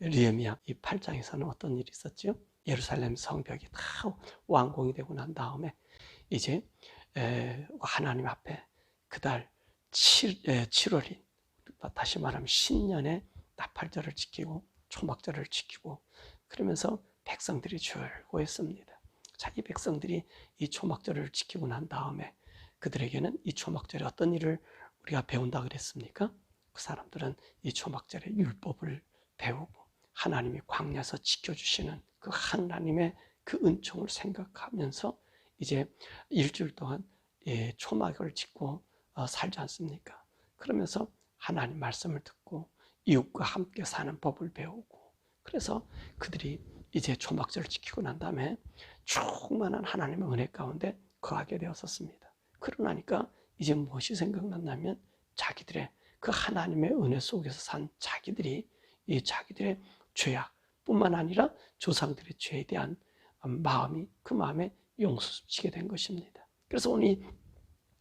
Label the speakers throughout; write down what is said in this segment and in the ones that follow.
Speaker 1: 느헤미야 이 8장에서는 어떤 일이 있었죠? 예루살렘 성벽이 다 완공이 되고 난 다음에 이제 하나님 앞에 그달 7월인 다시 말하면 신년에 나팔절을 지키고 초막절을 지키고 그러면서 백성들이 즐거워했습니다. 자, 이 백성들이 이 초막절을 지키고 난 다음에 그들에게는 이 초막절에 어떤 일을 우리가 배운다 그랬습니까? 그 사람들은 이 초막절의 율법을 배우고 하나님이 광야에서 지켜주시는 그 하나님의 그 은총을 생각하면서 이제 일주일 동안 초막을 짓고 살지 않습니까? 그러면서 하나님 말씀을 듣고 이웃과 함께 사는 법을 배우고 그래서 그들이 이제 초막절을 지키고 난 다음에 충만한 하나님의 은혜 가운데 거하게 되었었습니다. 그러나니까 이제 무엇이 생각났냐면 자기들의 그 하나님의 은혜 속에서 산 자기들이 이 자기들의 죄악뿐만 아니라 조상들의 죄에 대한 마음이 그 마음에 용서치게 된 것입니다. 그래서 오늘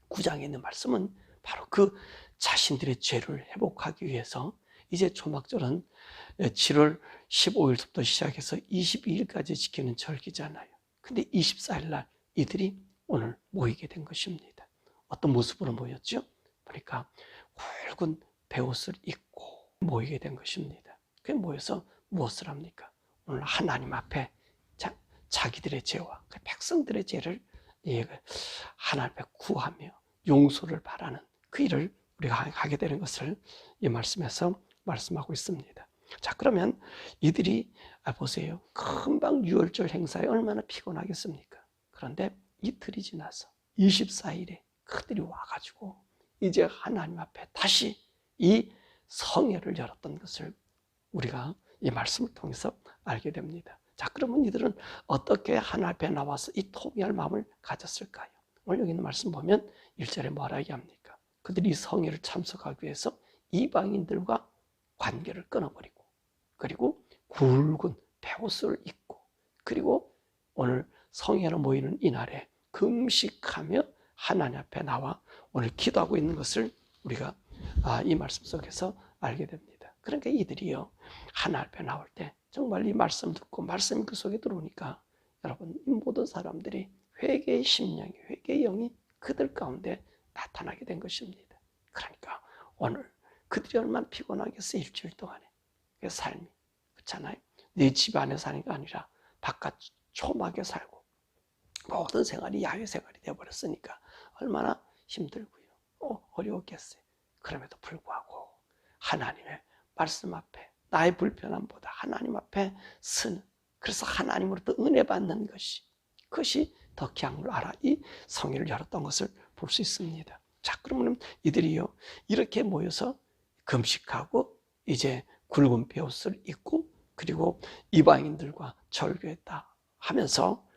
Speaker 1: 9장에 있는 말씀은 바로 그 자신들의 죄를 회복하기 위해서 이제 초막절은 7월 15일부터 시작해서 22일까지 지키는 절기잖아요. 근데 24일 날 이들이 오늘 모이게 된 것입니다. 어떤 모습으로 모였죠? 그러니까 굵은 베옷을 입고 모이게 된 것입니다. 그게 모여서 무엇을 합니까? 오늘 하나님 앞에 자기들의 죄와 백성들의 죄를 하나님 앞에 구하며 용서를 바라는 그 일을 우리가 하게 되는 것을 이 말씀에서 말씀하고 있습니다. 자, 그러면 이들이 보세요. 금방 유월절 행사에 얼마나 피곤하겠습니까? 그런데 이틀이 지나서 24일에 그들이 와가지고 이제 하나님 앞에 다시 이 성회를 열었던 것을 우리가 이 말씀을 통해서 알게 됩니다. 자, 그러면 이들은 어떻게 하나님 앞에 나와서 이 통회할 마음을 가졌을까요? 오늘 여기 있는 말씀 보면 1절에 뭐라 얘기합니까? 그들이 이 성회를 참석하기 위해서 이방인들과 관계를 끊어버리고 그리고 굵은 베옷을 입고 그리고 오늘 성회로 모이는 이날에 금식하며 하나님 앞에 나와 오늘 기도하고 있는 것을 우리가 이 말씀 속에서 알게 됩니다. 그러니까 이들이요 하나님 앞에 나올 때 정말 이 말씀 듣고 말씀이 그 속에 들어오니까 여러분 이 모든 사람들이 회개의 심령이 회개의 영이 그들 가운데 나타나게 된 것입니다. 그러니까 오늘 그들이 얼마나 피곤하겠어요. 일주일 동안에 그 삶이 그렇잖아요. 내 집 안에 사는 게 아니라 바깥 초막에 살고 모든 생활이 야외 생활이 되어버렸으니까 얼마나 힘들고요 어려웠겠어요. 그럼에도 불구하고 하나님의 말씀 앞에 나의 불편함보다 하나님 앞에 서는 그래서 하나님으로부터 은혜 받는 그것이 더 귀한 걸 알아 이 성회를 열었던 것을 볼 수 있습니다. 자, 그러면 이들이요 이렇게 모여서 금식하고 이제 굵은 베옷을 입고 그리고 이방인들과 절교했다 하면서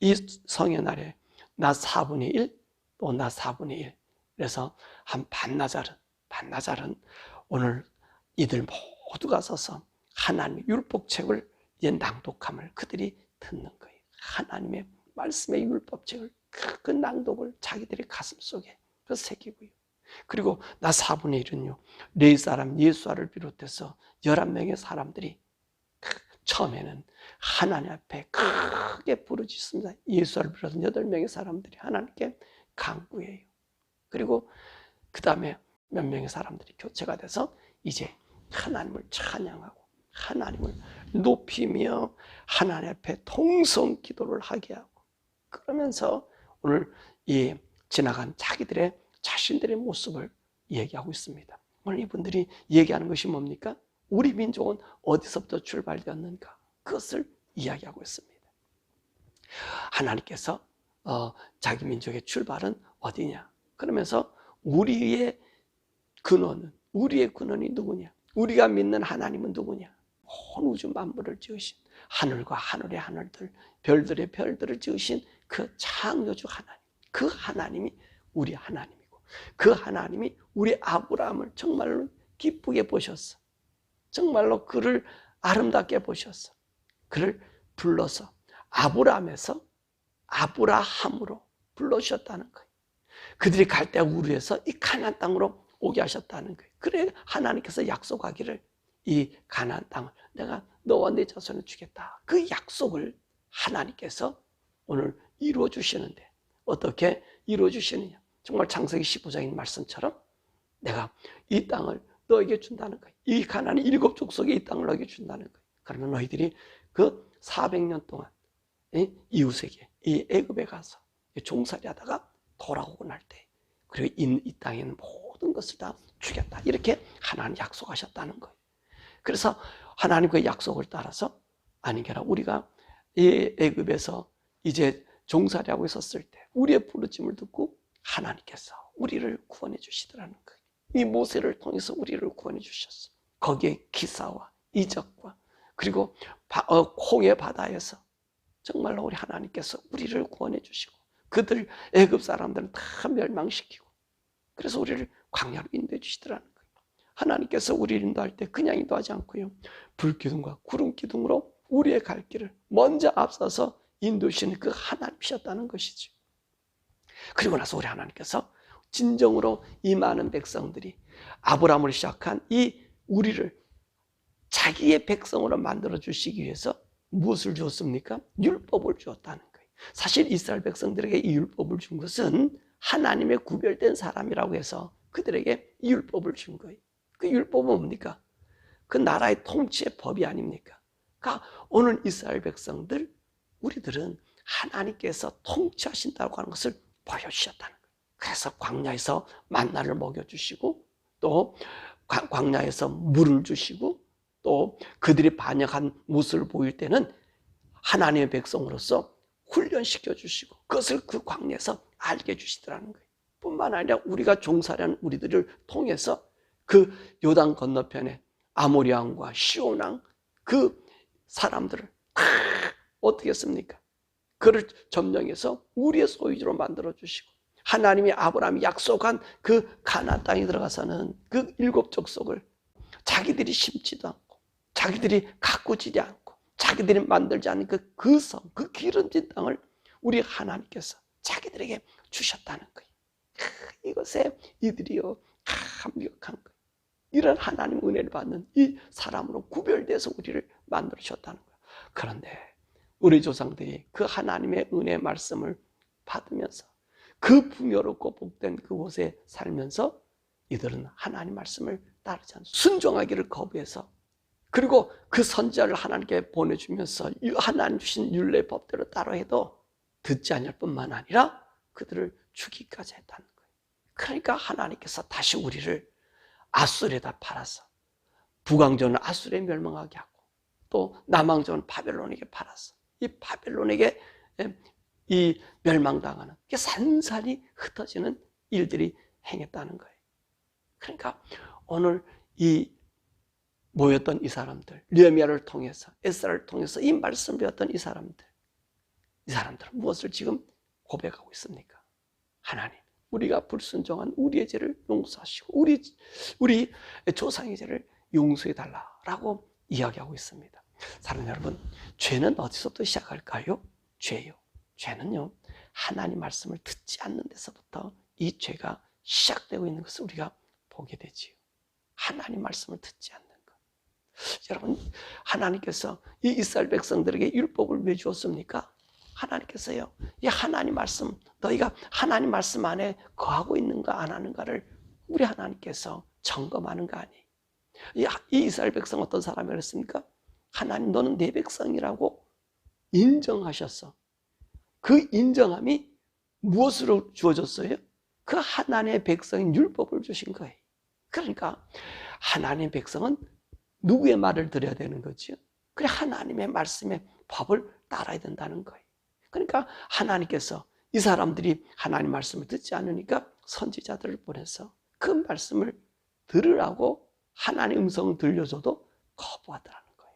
Speaker 1: 이 성의 날에 낮 4분의 1 또 낮 4분의 1 그래서 한 반나절은 오늘 이들 모두가 서서 하나님의 율법책을 낭독함을 그들이 듣는 거예요. 하나님의 말씀의 율법책을 그 낭독을 자기들의 가슴 속에 새기고요. 그리고 나 4분의 1은요. 네 사람 예수아를 비롯해서 11명의 사람들이 처음에는 하나님 앞에 크게 부르짖습니다. 예수아를 비롯해서 8명의 사람들이 하나님께 간구해요. 그리고 그 다음에 몇 명의 사람들이 교체가 돼서 이제 하나님을 찬양하고 하나님을 높이며 하나님 앞에 통성 기도를 하게 하고 그러면서 오늘 이 지나간 자신들의 모습을 얘기하고 있습니다. 오늘 이분들이 얘기하는 것이 뭡니까? 우리 민족은 어디서부터 출발되었는가? 그것을 이야기하고 있습니다. 하나님께서 자기 민족의 출발은 어디냐? 그러면서 우리의 근원이 누구냐? 우리가 믿는 하나님은 누구냐? 온 우주 만물을 지으신 하늘과 하늘의 하늘들, 별들의 별들을 지으신 그 창조주 하나님, 그 하나님이 우리 하나님이고 그 하나님이 우리 아브라함을 정말로 기쁘게 보셨어. 정말로 그를 아름답게 보셨어. 그를 불러서 아브라함에서 아브라함으로 불러주셨다는 거예요. 그들이 갈대아 우르에서 이 가나안 땅으로 오게 하셨다는 거예요. 그래 하나님께서 약속하기를 이 가나안 땅을 내가 너와 내 자손을 주겠다. 그 약속을 하나님께서 오늘 이루어 주시는데 어떻게 이루어 주시느냐? 정말 창세기 15장인 말씀처럼 내가 이 땅을 너에게 준다는 거예요. 이 가나안의 7 족속에 이 땅을 너에게 준다는 거예요. 그러면 너희들이 그 400년 동안 이웃에게 이 애굽에 가서 종살이하다가 돌아오고 날 때 그리고 이 땅에 있는 모든 것을 다 주겠다. 이렇게 하나님 약속하셨다는 거예요. 그래서 하나님 그 약속을 따라서 아니게라 우리가 이 애굽에서 이제 종살이하고 있었을 때 우리의 부르짖음을 듣고 하나님께서 우리를 구원해 주시더라는 거예요. 이 모세를 통해서 우리를 구원해 주셨어요. 거기에 기사와 이적과 그리고 홍해 바다에서 정말로 우리 하나님께서 우리를 구원해 주시고 그들 애굽 사람들은 다 멸망시키고 그래서 우리를 광야로 인도해 주시더라는 거예요. 하나님께서 우리를 인도할 때 그냥 인도하지 않고요. 불기둥과 구름기둥으로 우리의 갈 길을 먼저 앞서서 인도하시는 그 하나님이셨다는 것이죠. 그리고 나서 우리 하나님께서 진정으로 이 많은 백성들이 아브라함을 시작한 이 우리를 자기의 백성으로 만들어 주시기 위해서 무엇을 주었습니까? 율법을 주었다는 거예요. 사실 이스라엘 백성들에게 이 율법을 준 것은 하나님의 구별된 사람이라고 해서 그들에게 이 율법을 준 거예요. 그 율법은 뭡니까? 그 나라의 통치의 법이 아닙니까? 그러니까 오늘 이스라엘 백성들 우리들은 하나님께서 통치하신다고 하는 것을 보여주셨다는 거예요. 그래서 광야에서 만나를 먹여주시고 또 광야에서 물을 주시고 또 그들이 반역한 모습을 보일 때는 하나님의 백성으로서 훈련시켜 주시고 그것을 그 광야에서 알게 해주시더라는 거예요. 뿐만 아니라 우리가 종살이하는 우리들을 통해서 그 요단 건너편에 아모리 왕과 시온 왕 그 사람들을 다 어떻게 했습니까? 그를 점령해서 우리의 소유주로 만들어 주시고 하나님이 아브라함이 약속한 그 가나안 땅에 들어가서는 그 7 족속을 자기들이 심지도 않고 자기들이 가꾸지 않고 자기들이 만들지 않은 그 성, 그 기름진 땅을 우리 하나님께서 자기들에게 주셨다는 거예요. 이것에 이들이요 감격한 거예요. 이런 하나님 은혜를 받는 이 사람으로 구별돼서 우리를 만들어주셨다는 거예요. 그런데 우리 조상들이 그 하나님의 은혜의 말씀을 받으면서 그 풍요롭고 복된 그곳에 살면서 이들은 하나님 말씀을 따르지 않고 순종하기를 거부해서 그리고 그 선지자를 하나님께 보내주면서 하나님 주신 율례 법대로 따라 해도 듣지 않을 뿐만 아니라 그들을 죽이기까지 했다는 거예요. 그러니까 하나님께서 다시 우리를 아수르에다 팔아서 북왕조는 아수르에 멸망하게 하고 또 남왕조는 바벨론에게 팔아서 이 바벨론에게 이 멸망당하는 게 산산이 흩어지는 일들이 행했다는 거예요. 그러니까 오늘 이 모였던 이 사람들, 느헤미야를 통해서 에스라를 통해서 이 말씀을 배웠던 이 사람들은 무엇을 지금 고백하고 있습니까? 하나님, 우리가 불순종한 우리의 죄를 용서하시고 우리 조상의 죄를 용서해 달라라고 이야기하고 있습니다. 사랑하는 여러분, 죄는 어디서부터 시작할까요? 죄요. 죄는요, 하나님 말씀을 듣지 않는 데서부터 이 죄가 시작되고 있는 것을 우리가 보게 되지요. 하나님 말씀을 듣지 않는 것. 여러분, 하나님께서 이 이스라엘 백성들에게 율법을 왜 주었습니까? 하나님께서요, 이 하나님 말씀, 너희가 하나님 말씀 안에 거하고 있는가 안 하는가를 우리 하나님께서 점검하는 거 아니에요. 이 이스라엘 백성 어떤 사람이 그랬습니까? 하나님, 너는 내 백성이라고 인정하셨어. 그 인정함이 무엇으로 주어졌어요? 그 하나님의 백성인 율법을 주신 거예요. 그러니까 하나님의 백성은 누구의 말을 들어야 되는 거죠? 그래, 하나님의 말씀의 법을 따라야 된다는 거예요. 그러니까 하나님께서 이 사람들이 하나님 말씀을 듣지 않으니까 선지자들을 보내서 그 말씀을 들으라고 하나님의 음성을 들려줘도 거부하더라는 거예요.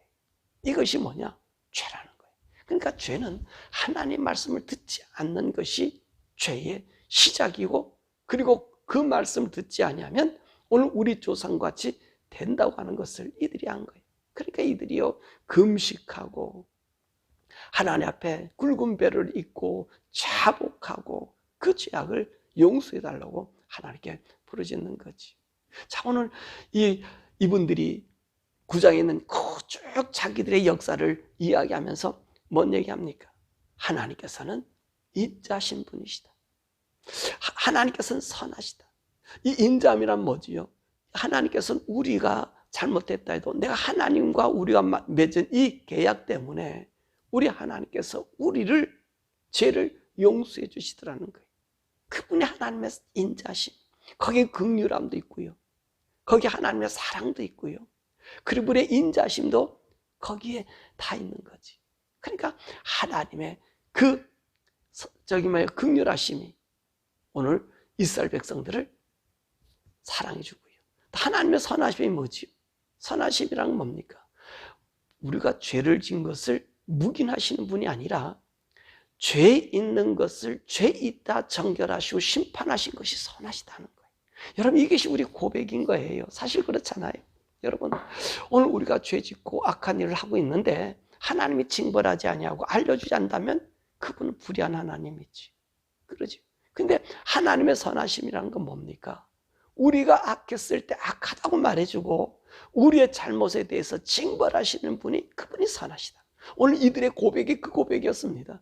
Speaker 1: 이것이 뭐냐? 죄라는 거예요. 그러니까 죄는 하나님 말씀을 듣지 않는 것이 죄의 시작이고, 그리고 그 말씀을 듣지 아니하면 오늘 우리 조상같이 된다고 하는 것을 이들이 한 거예요. 그러니까 이들이요, 금식하고 하나님 앞에 굵은 배를 입고 자복하고 그 죄악을 용서해달라고 하나님께 부르짖는 거지. 자, 오늘 이분들이 9장에 있는 쭉 자기들의 역사를 이야기하면서 뭔 얘기합니까? 하나님께서는 인자하신 분이시다. 하나님께서는 선하시다. 이 인자함이란 뭐지요? 하나님께서는 우리가 잘못했다 해도 내가 하나님과 우리가 맺은 이 계약 때문에 우리 하나님께서 우리를 죄를 용서해 주시더라는 거예요. 그분이 하나님의 인자심, 거기에 긍휼함도 있고요, 거기에 하나님의 사랑도 있고요, 그리고 그분의 인자심도 거기에 다 있는 거지. 그러니까 하나님의 긍휼하심이 오늘 이스라엘 백성들을 사랑해 주고요. 하나님의 선하심이 뭐지요? 선하심이란 뭡니까? 우리가 죄를 지은 것을 묵인하시는 분이 아니라 죄 있는 것을 죄 있다 정결하시고 심판하신 것이 선하시다는 거예요. 여러분, 이것이 우리 고백인 거예요. 사실 그렇잖아요. 여러분, 오늘 우리가 죄 짓고 악한 일을 하고 있는데 하나님이 징벌하지 아니하고 알려주지 않는다면 그분은 불의한 하나님이지. 그러죠. 근데 하나님의 선하심이라는 건 뭡니까? 우리가 악했을 때 악하다고 말해주고 우리의 잘못에 대해서 징벌하시는 분이, 그분이 선하시다. 오늘 이들의 고백이 그 고백이었습니다.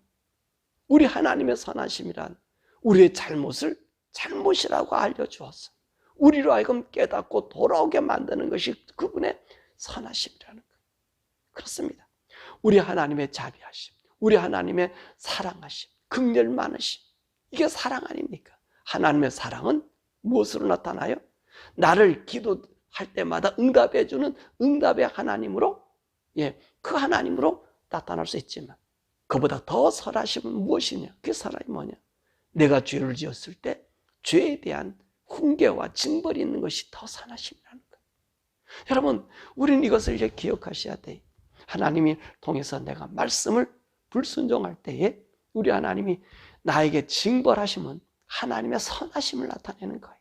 Speaker 1: 우리 하나님의 선하심이란 우리의 잘못을 잘못이라고 알려주었어. 우리로 하여금 깨닫고 돌아오게 만드는 것이 그분의 선하심이라는 거예요. 그렇습니다. 우리 하나님의 자비하심, 우리 하나님의 사랑하심, 긍휼 많으심, 이게 사랑 아닙니까? 하나님의 사랑은 무엇으로 나타나요? 나를 기도할 때마다 응답해 주는 응답의 하나님으로, 그 하나님으로 나타날 수 있지만 그보다 더 선하심은 무엇이냐? 그 사랑이 뭐냐? 내가 죄를 지었을 때 죄에 대한 훈계와 징벌이 있는 것이 더 선하심이라는 거예요. 여러분, 우리는 이것을 이제 기억하셔야 돼요. 하나님이 통해서 내가 말씀을 불순종할 때에 우리 하나님이 나에게 징벌하심은 하나님의 선하심을 나타내는 거예요.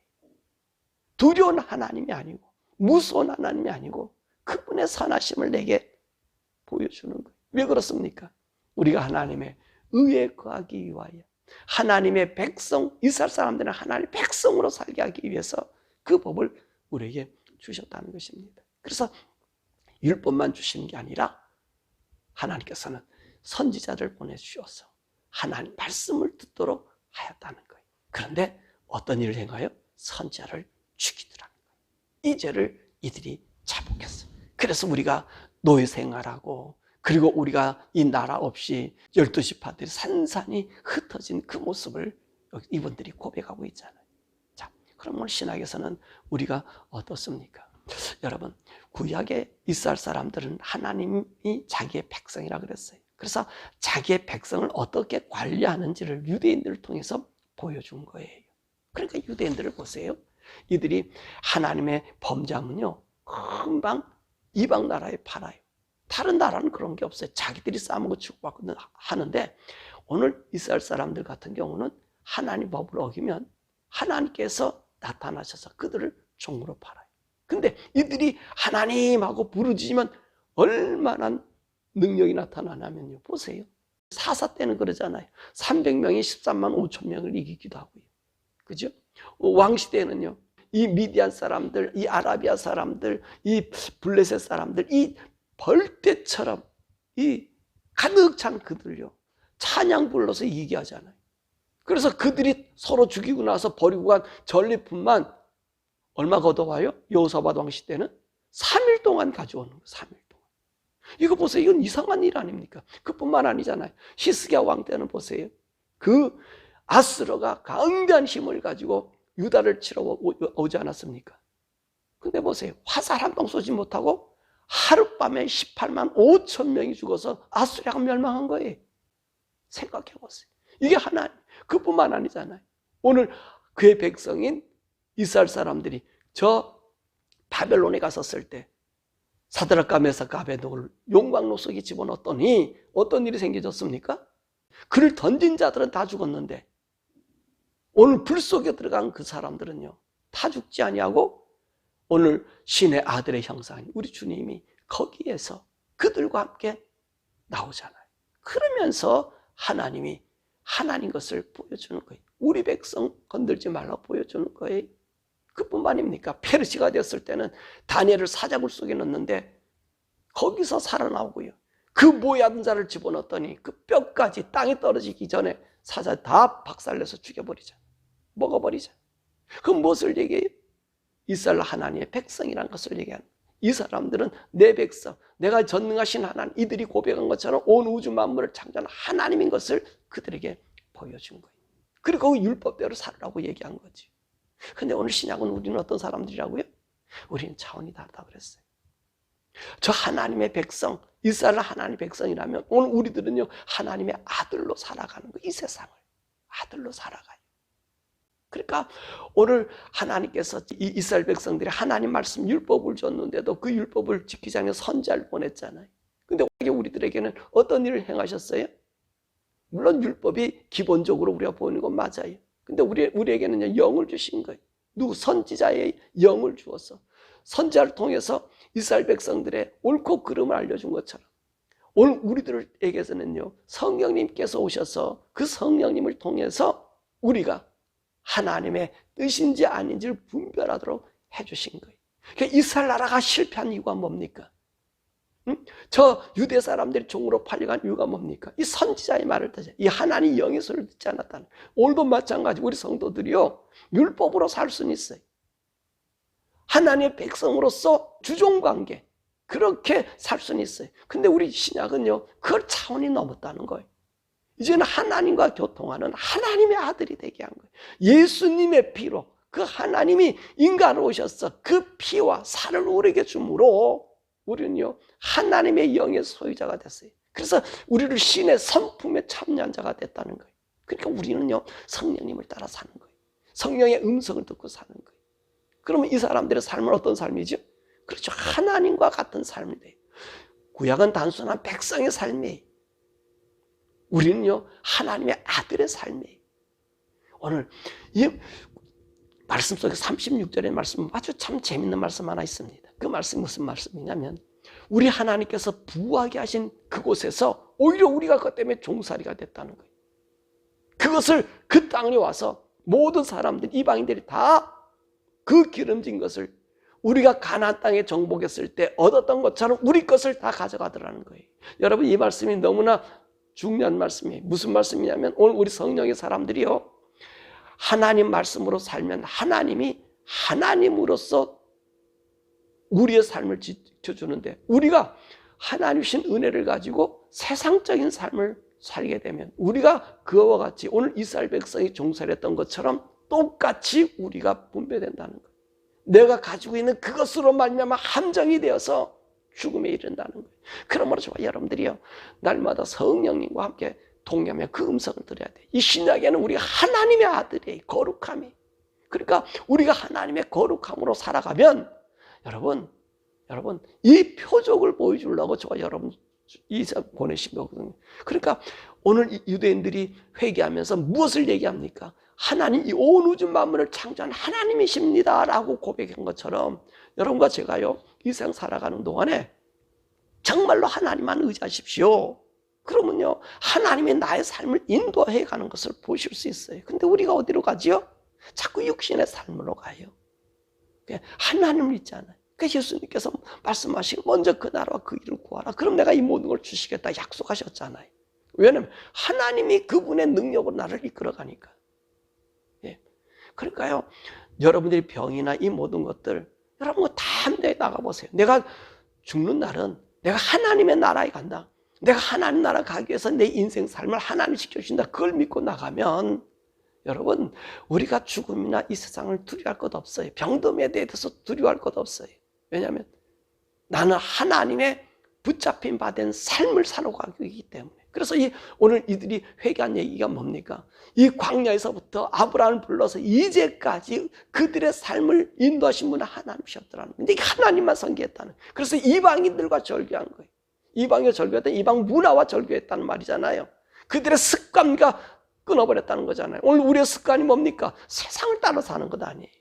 Speaker 1: 두려운 하나님이 아니고 무서운 하나님이 아니고 그분의 선하심을 내게 보여주는 거예요. 왜 그렇습니까? 우리가 하나님의 의에 거하기 위하여, 하나님의 백성, 이스라엘 사람들은 하나님의 백성으로 살게 하기 위해서 그 법을 우리에게 주셨다는 것입니다. 그래서 율법만 주시는 게 아니라 하나님께서는 선지자를 보내주셔서 하나님 말씀을 듣도록 하였다는 거예요. 그런데 어떤 일을 행하여? 선지자를 죽이더라는 거예요. 이 죄를 이들이 자복했어요. 그래서 우리가 노예 생활하고, 그리고 우리가 이 나라 없이 12지파들이 산산이 흩어진 그 모습을 이분들이 고백하고 있잖아요. 자, 그럼 오늘 신학에서는 우리가 어떻습니까? 여러분, 구약의 이스라엘 사람들은 하나님이 자기의 백성이라 그랬어요. 그래서 자기의 백성을 어떻게 관리하는지를 유대인들을 통해서 보여준 거예요. 그러니까 유대인들을 보세요. 이들이 하나님의 범죄하면요, 금방 이방 나라에 팔아요. 다른 나라는 그런 게 없어요. 자기들이 싸먹고 치고받고 하는데, 오늘 이스라엘 사람들 같은 경우는 하나님 법을 어기면 하나님께서 나타나셔서 그들을 종으로 팔아요. 근데 이들이 하나님하고 부르짖으면 얼마나 능력이 나타나냐면요, 보세요. 사사 때는 그러잖아요. 300명이 13만 5천 명을 이기기도 하고요. 그죠? 왕시대는요, 이 미디안 사람들, 이 아라비아 사람들, 이 블레셋 사람들, 이 벌떼처럼 이 가득 찬 그들요, 찬양 불러서 이기게 하잖아요. 그래서 그들이 서로 죽이고 나서 버리고 간 전리품만 얼마 걷어와요? 여호사밧 왕시 때는 3일 동안 가져오는 거예요. 3일 동안. 이거 보세요. 이건 이상한 일 아닙니까? 그뿐만 아니잖아요. 히스기야 왕 때는 보세요. 그 아스러가 강대한 힘을 가지고 유다를 치러 오지 않았습니까? 근데 보세요. 화살 한 방 쏘지 못하고 하룻밤에 18만 5천 명이 죽어서 아수리아가 멸망한 거예요. 생각해 보세요. 이게 하나님. 그뿐만 아니잖아요. 오늘 그의 백성인 이스라엘 사람들이 저 바벨론에 갔었을 때 사드락과 메삭과 아베드고를 용광로 속에 집어넣었더니 어떤 일이 생겨졌습니까? 그를 던진 자들은 다 죽었는데 오늘 불 속에 들어간 그 사람들은요, 다 죽지 아니하고 오늘 신의 아들의 형상인 우리 주님이 거기에서 그들과 함께 나오잖아요. 그러면서 하나님이 하나님 것을 보여주는 거예요. 우리 백성 건들지 말라고 보여주는 거예요. 그뿐만입니까? 페르시가 되었을 때는 다니엘을 사자굴 속에 넣는데 거기서 살아나오고요. 그 모야든 자를 집어넣었더니 그 뼈까지 땅에 떨어지기 전에 사자 다 박살내서 죽여버리자. 먹어버리자. 그럼 무엇을 얘기해요? 이스라엘 하나님의 백성이라는 것을 얘기하는 거예요. 이 사람들은 내 백성, 내가 전능하신 하나님, 이들이 고백한 것처럼 온 우주 만물을 창조한 하나님인 것을 그들에게 보여준 거예요. 그리고 그 율법대로 살으라고 얘기한 거지. 근데 오늘 신약은 우리는 어떤 사람들이라고요? 우리는 차원이 다르다 그랬어요. 저 하나님의 백성, 이스라엘 하나님의 백성이라면 오늘 우리들은요, 하나님의 아들로 살아가는 거예요. 이 세상을 아들로 살아가요. 그러니까 오늘 하나님께서 이 이스라엘 백성들이 하나님 말씀 율법을 줬는데도 그 율법을 지키지 않는 선지자를 보냈잖아요. 근데 우리들에게는 어떤 일을 행하셨어요? 물론 율법이 기본적으로 우리가 보는 건 맞아요. 근데 우리에게는 영을 주신 거예요. 누구? 선지자의 영을 주어서 선지자를 통해서 이스라엘 백성들의 옳고 그름을 알려준 것처럼 오늘 우리들에게서는요, 성령님께서 오셔서 그 성령님을 통해서 우리가 하나님의 뜻인지 아닌지를 분별하도록 해주신 거예요. 그러니까 이스라엘 나라가 실패한 이유가 뭡니까? 저 유대 사람들이 종으로 팔려간 이유가 뭡니까? 이 선지자의 말을 듣지, 이 하나님 영의 소리를 듣지 않았다는. 오늘도 마찬가지 우리 성도들이요, 율법으로 살 수는 있어요. 하나님의 백성으로서 주종관계 그렇게 살 수는 있어요. 근데 우리 신약은요, 그 차원이 넘었다는 거예요. 이제는 하나님과 교통하는 하나님의 아들이 되게 한 거예요. 예수님의 피로 그 하나님이 인간으로 오셔서 그 피와 살을 우리에게 주므로 우리는요, 하나님의 영의 소유자가 됐어요. 그래서 우리를 신의 성품에 참여한 자가 됐다는 거예요. 그러니까 우리는요, 성령님을 따라 사는 거예요. 성령의 음성을 듣고 사는 거예요. 그러면 이 사람들의 삶은 어떤 삶이죠? 그렇죠. 하나님과 같은 삶이 돼요. 구약은 단순한 백성의 삶이에요. 우리는요, 하나님의 아들의 삶이에요. 오늘 이 말씀 속에 36절의 말씀 아주 참 재밌는 말씀 하나 있습니다. 그 말씀이 무슨 말씀이냐면, 우리 하나님께서 부하게 하신 그곳에서 오히려 우리가 그것 때문에 종살이가 됐다는 거예요. 그것을 그 땅에 와서 모든 사람들, 이방인들이 다 그 기름진 것을 우리가 가나안 땅에 정복했을 때 얻었던 것처럼 우리 것을 다 가져가더라는 거예요. 여러분, 이 말씀이 너무나 중요한 말씀이에요. 무슨 말씀이냐면, 오늘 우리 성령의 사람들이요, 하나님 말씀으로 살면 하나님이 하나님으로서 우리의 삶을 지켜주는데, 우리가 하나님 주신 은혜를 가지고 세상적인 삶을 살게 되면 우리가 그와 같이 오늘 이스라엘 백성이 종살이했던 것처럼 똑같이 우리가 분배된다는 거예요. 내가 가지고 있는 그것으로 말미암아 함정이 되어서 죽음에 이른다는 거예요. 그러므로 저와 여러분들이요, 날마다 성령님과 함께 동행하며 그 음성을 들어야 돼요. 이 신약에는 우리가 하나님의 아들이에요. 거룩함이. 그러니까 우리가 하나님의 거룩함으로 살아가면 여러분 이 표적을 보여주려고 저와 여러분 이사 보내신 거거든요. 그러니까 오늘 유대인들이 회개하면서 무엇을 얘기합니까? 하나님, 이 온 우주 만물을 창조한 하나님이십니다 라고 고백한 것처럼 여러분과 제가요, 이 세상 살아가는 동안에 정말로 하나님만 의지하십시오. 그러면요, 하나님이 나의 삶을 인도해 가는 것을 보실 수 있어요. 근데 우리가 어디로 가지요? 자꾸 육신의 삶으로 가요. 하나님을 믿잖아요. 그러니까 예수님께서 말씀하신 먼저 그 나라와 그 일을 구하라. 그럼 내가 이 모든 걸 주시겠다 약속하셨잖아요. 왜냐하면 하나님이 그분의 능력으로 나를 이끌어가니까. 그러니까요, 여러분들이 병이나 이 모든 것들, 여러분 다 함께 나가보세요. 내가 죽는 날은 내가 하나님의 나라에 간다. 내가 하나님 나라 가기 위해서 내 인생 삶을 하나님 지켜주신다. 그걸 믿고 나가면 여러분, 우리가 죽음이나 이 세상을 두려워할 것 없어요. 병듦에 대해서 두려워할 것 없어요. 왜냐하면 나는 하나님의 붙잡힌 바 된 삶을 살아가기 때문에. 그래서 오늘 이들이 회개한 얘기가 뭡니까? 이 광야에서부터 아브라함을 불러서 이제까지 그들의 삶을 인도하신 분은 하나님이셨더라는 거예요. 근데 하나님만 섬기했다는 거예요. 그래서 이방인들과 절교한 거예요. 이방인과 절교했다는, 이방 문화와 절교했다는 말이잖아요. 그들의 습관과 끊어버렸다는 거잖아요. 오늘 우리의 습관이 뭡니까? 세상을 따라 사는 것 아니에요.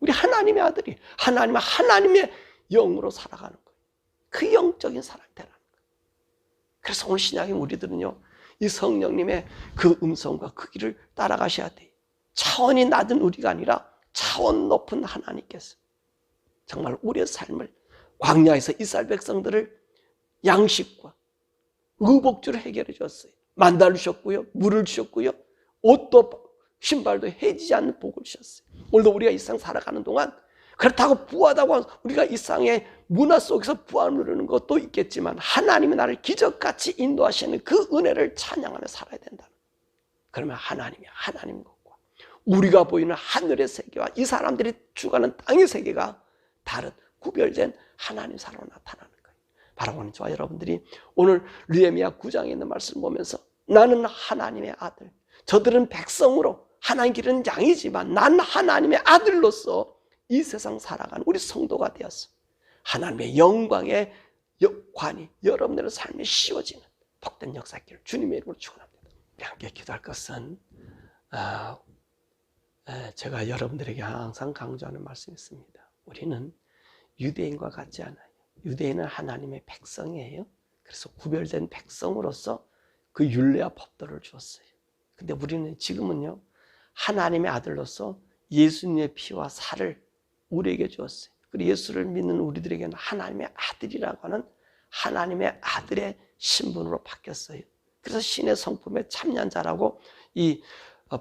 Speaker 1: 우리 하나님의 아들이 하나님의 영으로 살아가는 거예요. 그 영적인 사람이 되라는 거예요. 그래서 오늘 신약의 우리들은요, 이 성령님의 그 음성과 그 길을 따라가셔야 돼요. 차원이 낮은 우리가 아니라 차원 높은 하나님께서 정말 우리의 삶을, 광야에서 이스라엘 백성들을 양식과 의복주를 해결해 주었어요. 만나를 주셨고요, 물을 주셨고요, 옷도 신발도 해지지 않는 복을 주셨어요. 오늘도 우리가 이 세상 살아가는 동안 그렇다고 부하다고 우리가 이 세상의 문화 속에서 부함을 누리는 것도 있겠지만 하나님이 나를 기적같이 인도하시는 그 은혜를 찬양하며 살아야 된다. 그러면 하나님이 하나님 것과 우리가 보이는 하늘의 세계와 이 사람들이 죽어가는 땅의 세계가 다른 구별된 하나님 사로 나타나는 거예요. 바라보는 저와 여러분들이 오늘 느헤미야 9장에 있는 말씀을 보면서 나는 하나님의 아들, 저들은 백성으로 하나님 기르는 양이지만 난 하나님의 아들로서 이 세상 살아가는 우리 성도가 되었어. 하나님의 영광의 관이 여러분들의 삶에 씌워지는 복된 역사기를 주님의 이름으로 축원합니다. 우리 함께 기도할 것은 제가 여러분들에게 항상 강조하는 말씀이 있습니다. 우리는 유대인과 같지 않아요. 유대인은 하나님의 백성이에요. 그래서 구별된 백성으로서 그 율례와 법도를 주었어요. 근데 우리는 지금은요, 하나님의 아들로서 예수님의 피와 살을 우리에게 주었어요. 그리고 예수를 믿는 우리들에게는 하나님의 아들이라고 하는 하나님의 아들의 신분으로 바뀌었어요. 그래서 신의 성품에 참여한 자라고 이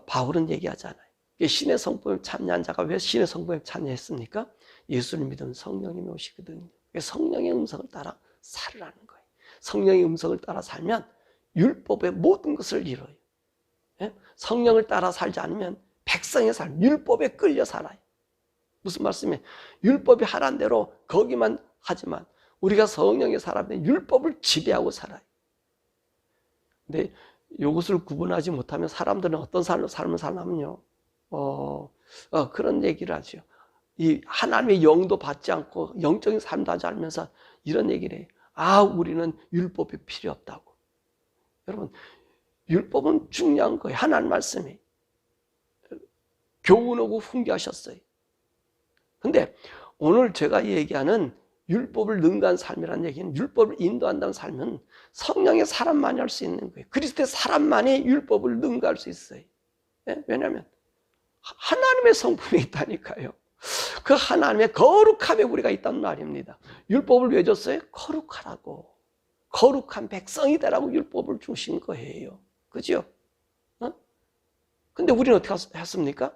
Speaker 1: 바울은 얘기하잖아요. 신의 성품에 참여한 자가 왜 신의 성품에 참여했습니까? 예수를 믿은 성령님이 오시거든요. 성령의 음성을 따라 살으라는 거예요. 성령의 음성을 따라 살면 율법의 모든 것을 이뤄요. 성령을 따라 살지 않으면 백성의 삶, 율법에 끌려 살아요. 무슨 말씀이에요? 율법이 하라는 대로 거기만 하지만 우리가 성령의 사람은 율법을 지배하고 살아요. 근데 이것을 구분하지 못하면 사람들은 어떤 삶을 살냐면요, 그런 얘기를 하죠. 이 하나님의 영도 받지 않고 영적인 삶도 하지 않으면서 이런 얘기를 해요. 우리는 율법이 필요 없다고. 여러분, 율법은 중요한 거예요. 하나님 말씀이 교훈하고 훈계하셨어요. 근데 오늘 제가 얘기하는 율법을 능가한 삶이라는 얘기는, 율법을 인도한다는 삶은 성령의 사람만이 할 수 있는 거예요. 그리스도의 사람만이 율법을 능가할 수 있어요. 왜냐하면 하나님의 성품이 있다니까요. 그 하나님의 거룩함에 우리가 있단 말입니다. 율법을 왜 줬어요? 거룩하라고. 거룩한 백성이 되라고 율법을 주신 거예요. 그죠? 근데 우리는 어떻게 했습니까?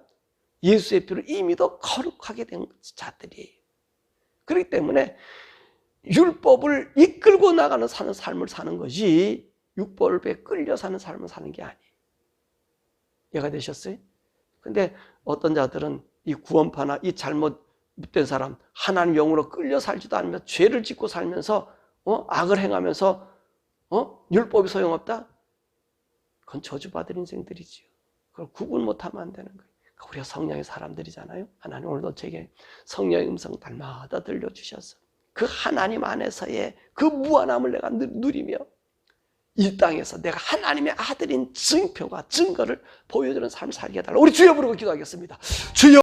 Speaker 1: 예수의 피로 이미 더 거룩하게 된 자들이에요. 그렇기 때문에 율법을 이끌고 나가는 사는 삶을 사는 것이 율법에 끌려 사는 삶을 사는 게 아니에요. 이해가 되셨어요? 근데 어떤 자들은 이 구원파나 이 잘못된 사람, 하나님 영으로 끌려 살지도 않으며 죄를 짓고 살면서 악을 행하면서 율법이 소용없다? 그건 저주받을 인생들이지요. 그걸 구분 못하면 안 되는 거예요. 우리가 성령의 사람들이잖아요. 하나님 오늘도 제게 성령의 음성 달마다 들려주셔서 그 하나님 안에서의 그 무한함을 내가 누리며 이 땅에서 내가 하나님의 아들인 증표가 증거를 보여주는 삶을 살게 해달라. 우리 주여 부르고 기도하겠습니다. 주여.